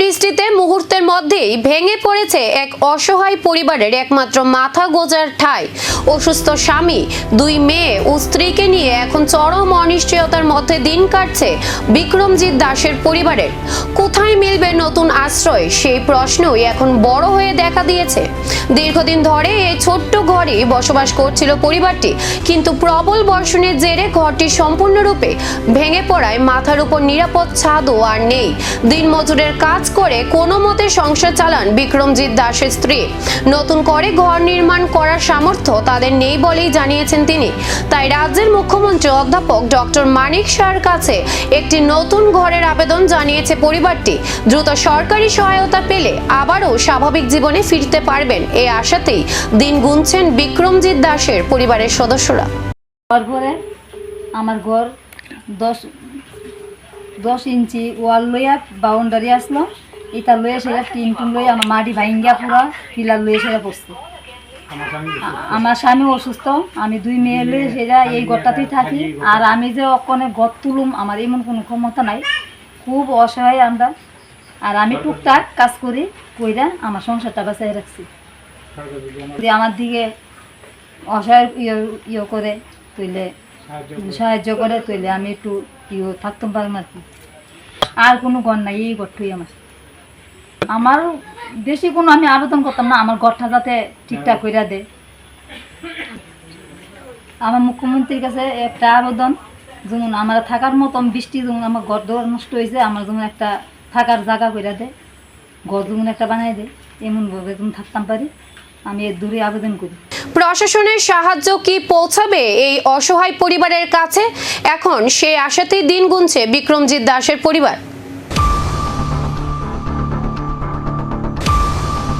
বৃষ্টিতে মুহূর্তের মধ্যেই ভেঙে পড়েছে এক অসহায় পরিবারের একমাত্র মাথা গোঁজার ঠাঁই। অসুস্থ স্বামী, দুই মেয়ে ও স্ত্রীকে নিয়ে এখন চরম অনিশ্চয়তার মধ্যে দিন কাটছে বিক্রমজিৎ দাসের পরিবারের। কোথায় মিলবে নতুন আশ্রয়, সেই প্রশ্নই এখন বড় হয়ে দেখা দিয়েছে। দীর্ঘদিন ধরে এই ছোট্ট ঘরে বসবাস করছিল পরিবারটি, কিন্তু প্রবল বর্ষণের জেরে ঘরটি সম্পূর্ণরূপে ভেঙে পড়ায় মাথার উপর নিরাপদ ছাদও আর নেই। দিনমজুরের কাজ করে কোনো মতে সংসার চালান বিক্রমজিৎ দাসের স্ত্রী। নতুন করে ঘর নির্মাণ করার সামর্থ্য তাদের নেই বলেই জানিয়েছেন তিনি। তাই রাজ্যের মুখ্যমন্ত্রী অধ্যাপক ডক্টর মানিক শাহর কাছে একটি নতুন ঘরের আবেদন জানিয়েছে পরিবারটি। দ্রুত সরকারি সহায়তা পেলে আবারও স্বাভাবিক জীবনে ফিরতে পারবেন এই আশাতেই দিন গুনছেন বিক্রমজিৎ দাসের পরিবারের সদস্যরা। তারপরে আমার ঘর 10 ইঞ্চি ওয়াল লইয়া বাউন্ডারি আসলো, এটা লইয়া সেটা টিন লইয়া আমার মাটি ভাঙ্গা পুরা পিলার লইয়া সেটা বসছে। আমার স্বামী অসুস্থ, আমি দুই মেয়ে লইয়া সেটা এই ঘরটাতেই থাকি। আর আমি যে অকনে ঘর তুলুম আমার এমন কোনো ক্ষমতা নাই, খুব অসহায় আমরা। আর আমি টুকটাক কাজ করি কইরা আমার সংসারটা বাঁচাই রাখছি। যদি আমার দিকে অসহায় ইয়ে করে তৈলে সাহায্য করে তৈলে আমি একটু থাকতাম পারলাম আর কি। আর কোনো ঘর নাই, এই ঘরটাই আমার বেশি কোনো আমি আবেদন করতাম না, আমার ঘরটা যাতে ঠিকঠাক করে দেয়। আমার মুখ্যমন্ত্রীর কাছে একটা আবেদন, যেমন আমার থাকার মতন বৃষ্টি যেমন আমার ঘর দর নষ্ট হয়েছে, আমার যেমন একটা থাকার জায়গা করে দেয়, ঘর যেমন একটা বানাই দেয়, এমনভাবে যেমন থাকতাম পারি, আমি এর দূরে আবেদন করি। প্রশাসনের সাহায্য কি পৌঁছাবে এই অসহায় পরিবারের কাছে? এখন সে আশাতেই দিন গুনছে বিক্রমজিৎ দাসের পরিবার।